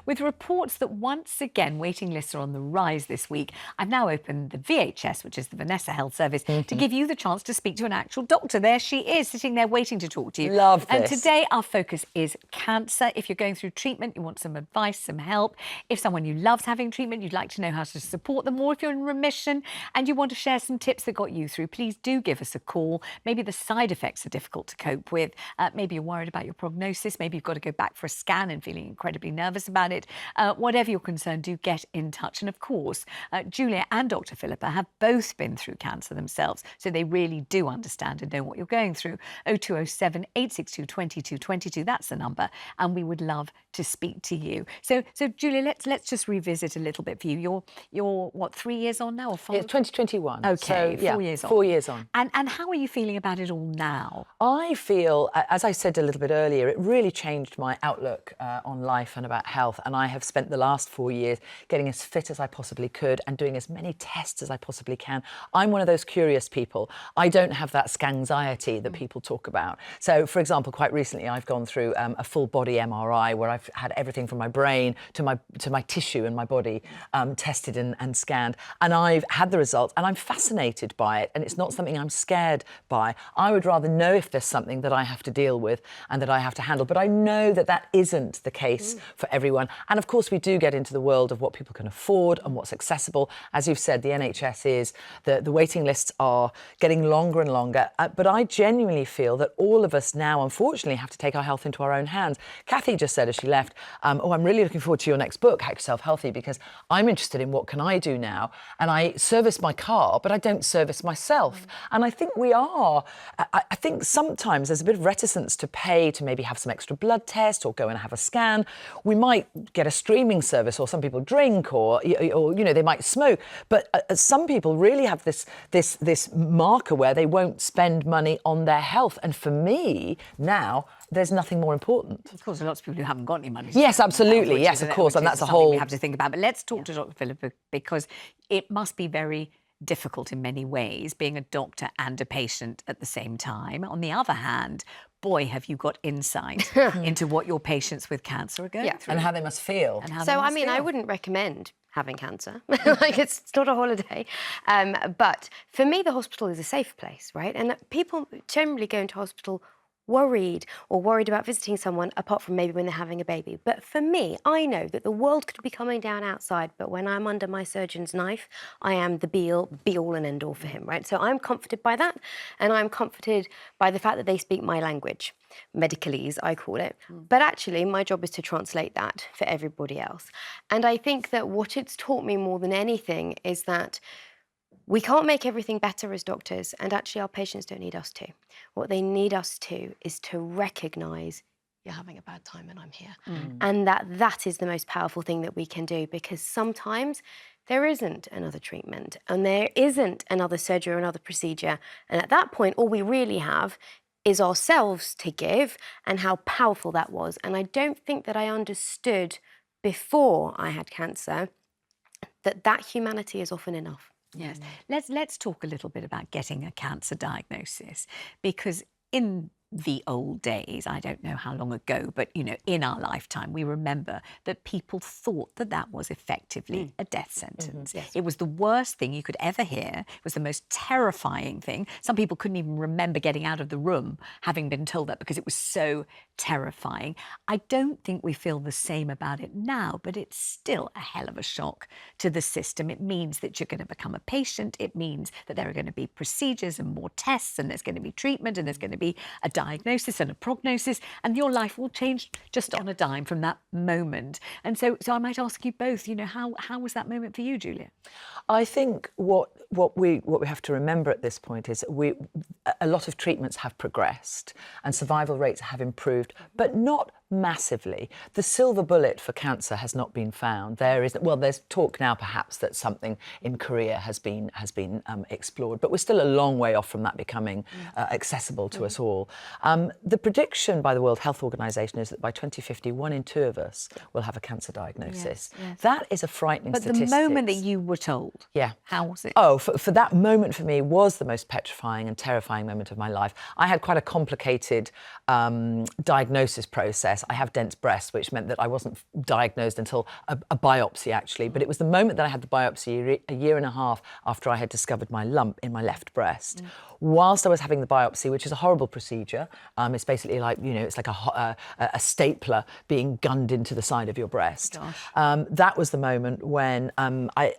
With reports that once again waiting lists are on the rise this week, I've now opened the VHS, which is the Vanessa Health service, to give you the chance to speak to an actual doctor. There she is, sitting there waiting to talk to you. Love this. And today our focus is cancer. If you're going through treatment, you want some advice, some help. If someone you love's having treatment, you'd like to know how to support them, or if you're in remission and you want to share some tips that got you through, please do give us a call. Maybe the side effects are difficult to cope with. Maybe you're worried about your prognosis. Maybe you've got to go back for a scan and feeling incredibly nervous about it. Whatever your concern, do get in touch. And of course, Julia and Dr. Philippa have both been through cancer themselves, so they really do understand and know what you're going through. 0207 862 2222, that's the number, and we would love to speak to you. So Julia, let's just revisit a little bit for you. You're what, 3 years on now, or 5? It's 2021. Okay, so, 4 years on. 4 years on. And how are you feeling about it all now? I feel, as I said a little bit earlier, it really changed my outlook on life and about health. And I have spent the last 4 years getting as fit as I possibly could and doing as many tests as I possibly can. I'm one of those curious people. I don't have that scanxiety that people talk about. So, for example, quite recently, I've gone through a full body MRI where I've had everything from my brain to my tissue and my body tested and scanned. And I've had the results and I'm fascinated by it. And it's not something I'm scared by. I would rather know if there's something that I have to deal with and that I have to handle. But I know that that isn't the case for everyone. And of course, we do get into the world of what people can afford and what's accessible. As you've said, the NHS is, the waiting lists are getting longer and longer. But I genuinely feel that all of us now, unfortunately, have to take our health into our own hands. Kathy just said as she left, oh, I'm really looking forward to your next book, Hack Yourself Healthy, because I'm interested in what can I do now. And I service my car, but I don't service myself. And I think we are. I think sometimes there's a bit of reticence to pay to maybe have some extra blood test or go and have a scan. We might get a streaming service, or some people drink, or you know, they might smoke. But some people really have this marker where they won't spend money on their health. And for me now, there's nothing more important. Of course, there are lots of people who haven't got any money. Yes, absolutely. Yes, of course. And that's a whole... we have to think about. But let's talk to Dr. Philippa, because it must be very difficult in many ways, being a doctor and a patient at the same time. On the other hand, boy, have you got insight into what your patients with cancer are going through. And how they must feel. I wouldn't recommend having cancer. Like, it's not a holiday. But for me, the hospital is a safe place, right? And people generally go into hospital worried about visiting someone, apart from maybe when they're having a baby. But for me, I know that the world could be coming down outside, but when I'm under my surgeon's knife, I am the be all and end all for him, right? So I'm comforted by that, and I'm comforted by the fact that they speak my language, medicalese, I call it. But actually, my job is to translate that for everybody else. And I think that what it's taught me more than anything is that we can't make everything better as doctors, and actually our patients don't need us to. What they need us to is to recognise you're having a bad time and I'm here. And that is the most powerful thing that we can do, because sometimes there isn't another treatment and there isn't another surgery or another procedure. And at that point, all we really have is ourselves to give, and how powerful that was. And I don't think that I understood before I had cancer that humanity is often enough. Yes. Let's talk a little bit about getting a cancer diagnosis, because in the old days, I don't know how long ago, but, you know, in our lifetime, we remember that people thought that that was effectively a death sentence. Yes. It was the worst thing you could ever hear. It was the most terrifying thing. Some people couldn't even remember getting out of the room having been told that, because it was so terrifying. I don't think we feel the same about it now, but it's still a hell of a shock to the system. It means that you're going to become a patient. It means that there are going to be procedures and more tests, and there's going to be treatment, and there's going to be a diagnosis and a prognosis, and your life will change just on a dime from that moment. And so I might ask you both, you know, how was that moment for you, Julia? I think what we have to remember at this point is a lot of treatments have progressed and survival rates have improved, but not massively. The silver bullet for cancer has not been found. There's talk now perhaps that something in Korea has been explored, but we're still a long way off from that becoming accessible to us all. The prediction by the World Health Organization is that by 2050, 1 in 2 of us will have a cancer diagnosis. Yes. That is a frightening statistic. But the moment that you were told, how was it? Oh, for that moment for me was the most petrifying and terrifying moment of my life. I had quite a complicated diagnosis process. yes, I have dense breasts, which meant that I wasn't diagnosed until a biopsy, actually. But it was the moment that I had the biopsy, a year and a half after I had discovered my lump in my left breast. Whilst I was having the biopsy, which is a horrible procedure, it's basically like, it's like a stapler being gunned into the side of your breast. That was the moment when I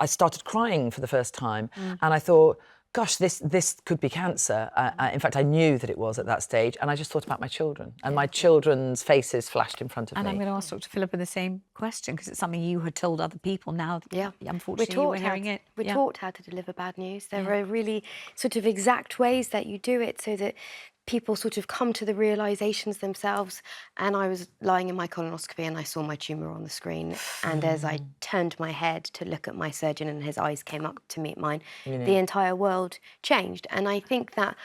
started crying for the first time, and I thought, gosh, this could be cancer. In fact, I knew that it was at that stage, and I just thought about my children, and my children's faces flashed in front of me. And I'm going to ask Dr. Philippa the same question, because it's something you had told other people. Now, unfortunately, we're hearing it. We're taught how to deliver bad news. There are really sort of exact ways that you do it so that people sort of come to the realizations themselves. And I was lying in my colonoscopy and I saw my tumour on the screen. And as I turned my head to look at my surgeon and his eyes came up to meet mine, the entire world changed. And I think that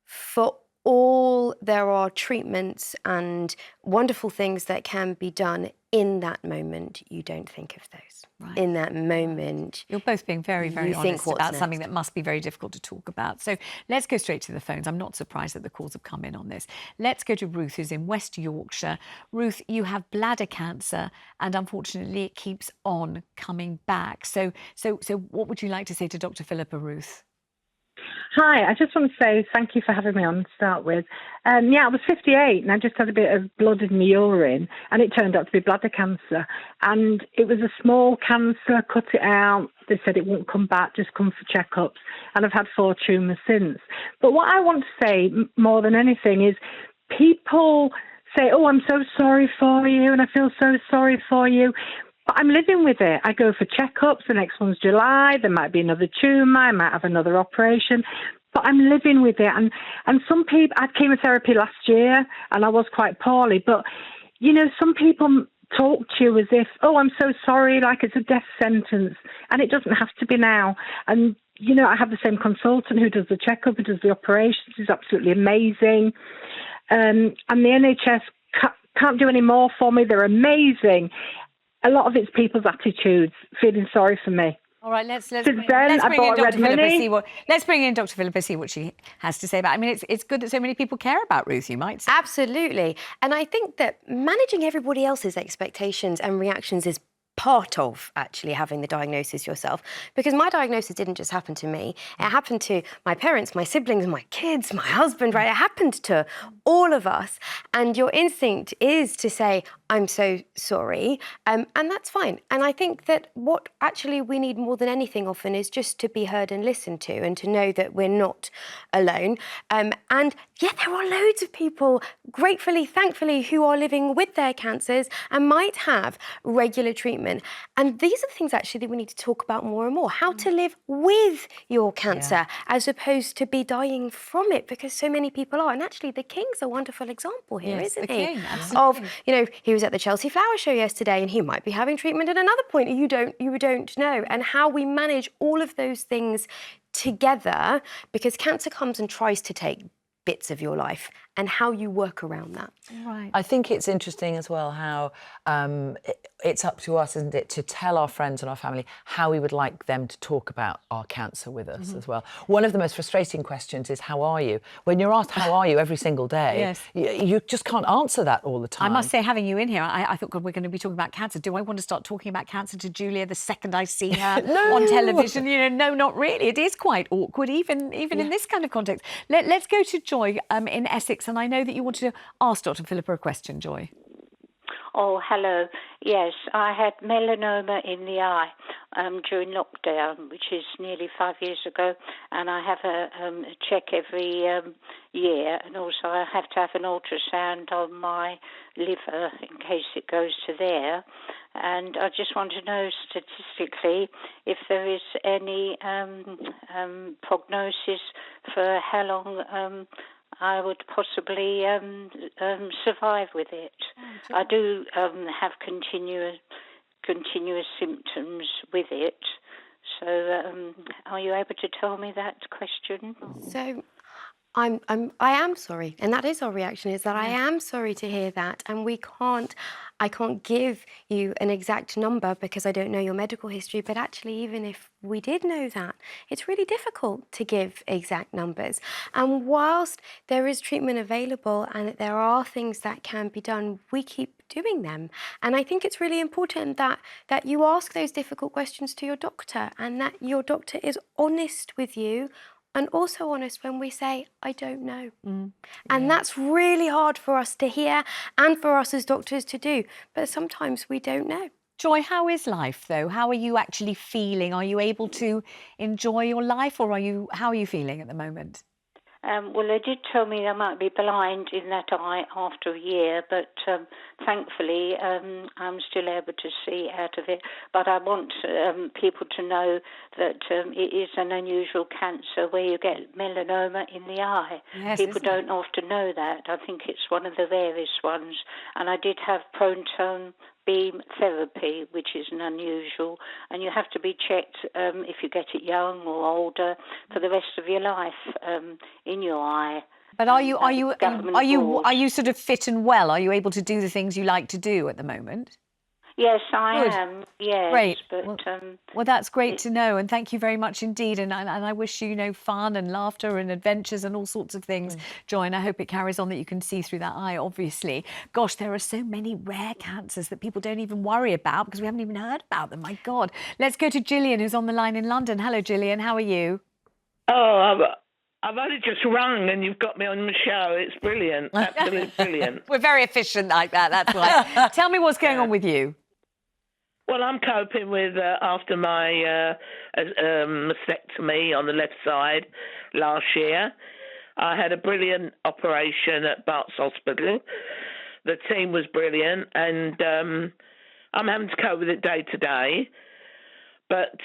for all there are treatments and wonderful things that can be done in that moment, you don't think of those. Right. In that moment. You're both being very, very honest about something that must be very difficult to talk about. So let's go straight to the phones. I'm not surprised that the calls have come in on this. Let's go to Ruth, who's in West Yorkshire. Ruth, you have bladder cancer, and unfortunately it keeps on coming back. So what would you like to say to Dr. Philippa, Ruth? Hi, I just want to say thank you for having me on to start with. I was 58 and I just had a bit of blood in my urine, and it turned out to be bladder cancer. And it was a small cancer, cut it out. They said it won't come back, just come for checkups. And I've had 4 tumours since. But what I want to say more than anything is people say, oh, I'm so sorry for you and I feel so sorry for you. But I'm living with it. I go for checkups. The next one's July. There might be another tumour. I might have another operation. But I'm living with it. And some people, I had chemotherapy last year and I was quite poorly. But, some people talk to you as if, oh, I'm so sorry, like it's a death sentence. And it doesn't have to be now. And, I have the same consultant who does the checkup, who does the operations. He's absolutely amazing. And the NHS can't do any more for me. They're amazing. A lot of it's people's attitudes, feeling sorry for me. All right, let's bring in Dr. Philippa, see what she has to say about it. I mean, it's good that so many people care about Ruth, you might say. Absolutely. And I think that managing everybody else's expectations and reactions is part of actually having the diagnosis yourself, because my diagnosis didn't just happen to me. It happened to my parents, my siblings, my kids, my husband, right? It happened to all of us. And your instinct is to say, I'm so sorry, and that's fine. And I think that what actually we need more than anything often is just to be heard and listened to, and to know that we're not alone. And yeah, there are loads of people, gratefully, thankfully, who are living with their cancers and might have regular treatment. And these are the things actually that we need to talk about more and more, how to live with your cancer as opposed to be dying from it, because so many people are. And actually the King's a wonderful example here, isn't he? King, absolutely. Of, he was at the Chelsea Flower Show yesterday and he might be having treatment at another point. You don't know. And how we manage all of those things together, because cancer comes and tries to take bits of your life, and how you work around that. Right. I think it's interesting as well how it's up to us, isn't it, to tell our friends and our family how we would like them to talk about our cancer with us as well. One of the most frustrating questions is, how are you? When you're asked how are you every single day, you just can't answer that all the time. I must say, having you in here, I thought, God, we're going to be talking about cancer. Do I want to start talking about cancer to Julia the second I see her on television? No, not really. It is quite awkward, even in this kind of context. Let's go to Joy in Essex, and I know that you wanted to ask Dr. Philippa a question, Joy. Oh, hello. Yes, I had melanoma in the eye during lockdown, which is nearly 5 years ago, and I have a check every year, and also I have to have an ultrasound on my liver in case it goes to there. And I just want to know statistically if there is any prognosis for how long I would possibly survive with it. Oh, I do have continuous symptoms with it. So are you able to tell me that question? So I am sorry, and that is our reaction, is that I am sorry to hear that, and I can't give you an exact number because I don't know your medical history, but actually even if we did know that, it's really difficult to give exact numbers. And whilst there is treatment available and there are things that can be done, we keep doing them. And I think it's really important that you ask those difficult questions to your doctor, and that your doctor is honest with you, and also honest when we say, I don't know. And that's really hard for us to hear and for us as doctors to do. But sometimes we don't know. Joy, how is life though? How are you actually feeling? Are you able to enjoy your life, or how are you feeling at the moment? Well, they did tell me I might be blind in that eye after a year, but thankfully I'm still able to see out of it. But I want people to know that it is an unusual cancer where you get melanoma in the eye. Yes, People don't often know that. I think it's one of the rarest ones. And I did have proton beam therapy, which is an unusual, and you have to be checked if you get it young or older for the rest of your life in your eye. But are you sort of fit and well? Are you able to do the things you like to do at the moment? Yes, I Good. am. Yes, Great. but Well, that's great to know, and thank you very much indeed. And I wish you, fun and laughter and adventures and all sorts of things, Joy. And I hope it carries on, that you can see through that eye, obviously. Gosh, there are so many rare cancers that people don't even worry about because we haven't even heard about them. My God. Let's go to Gillian, who's on the line in London. Hello, Gillian. How are you? Oh, I've only just rung and you've got me on the show. It's brilliant. Absolutely brilliant. We're very efficient like that, that's why. Tell me what's going on with you. Well, I'm coping with, after my mastectomy on the left side last year, I had a brilliant operation at Bart's Hospital. The team was brilliant, and I'm having to cope with it day to day. But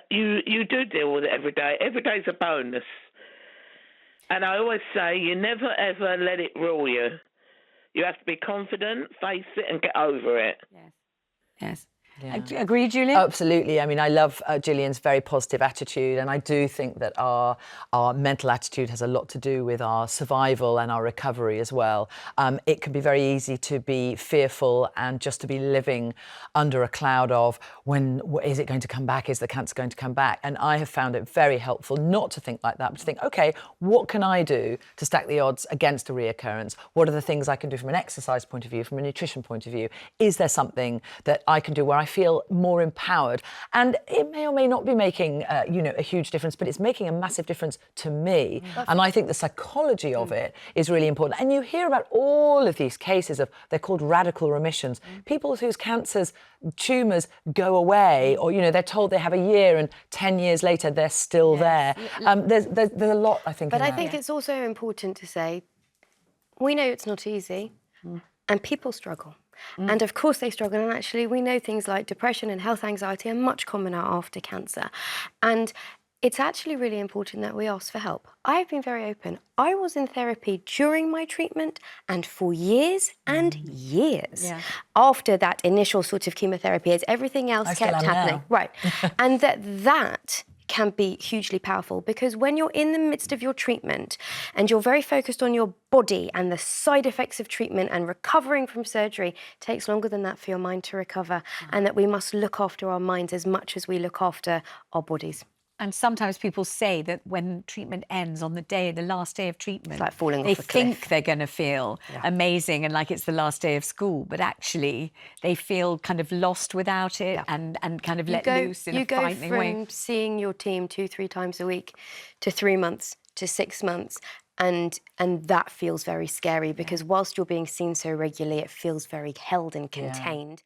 you do deal with it every day. Every day's a bonus. And I always say, you never, ever let it rule you. You have to be confident, face it, and get over it. Yes. Yeah. Agree, Julia? Absolutely. I mean, I love Gillian's very positive attitude, and I do think that our mental attitude has a lot to do with our survival and our recovery as well. It can be very easy to be fearful and just to be living under a cloud of is it going to come back? Is the cancer going to come back? And I have found it very helpful not to think like that, but to think, OK, what can I do to stack the odds against a reoccurrence? What are the things I can do from an exercise point of view, from a nutrition point of view? Is there something that I can do where I feel more empowered? And it may or may not be making a huge difference, but it's making a massive difference to me. And I think the psychology of it is really important. And you hear about all of these cases they're called radical remissions, people whose cancers, tumours go away, or they're told they have a year and 10 years later they're still there. There's a lot, I think. But I think it's also important to say, we know it's not easy, and people struggle. And of course they struggle, and actually we know things like depression and health anxiety are much commoner after cancer. And it's actually really important that we ask for help. I've been very open. I was in therapy during my treatment and for years and years after that initial sort of chemotherapy, as everything else kept happening. Now. Right. And that can be hugely powerful, because when you're in the midst of your treatment and you're very focused on your body and the side effects of treatment and recovering from surgery, it takes longer than that for your mind to recover, and that we must look after our minds as much as we look after our bodies. And sometimes people say that when treatment ends on the last day of treatment, It's like falling they off a cliff. think they're going to feel amazing and like it's the last day of school, but actually they feel kind of lost without it and kind of let loose in a frightening way. You go from seeing your team 2-3 times a week to 3 months to 6 months, and that feels very scary, because whilst you're being seen so regularly, it feels very held and contained.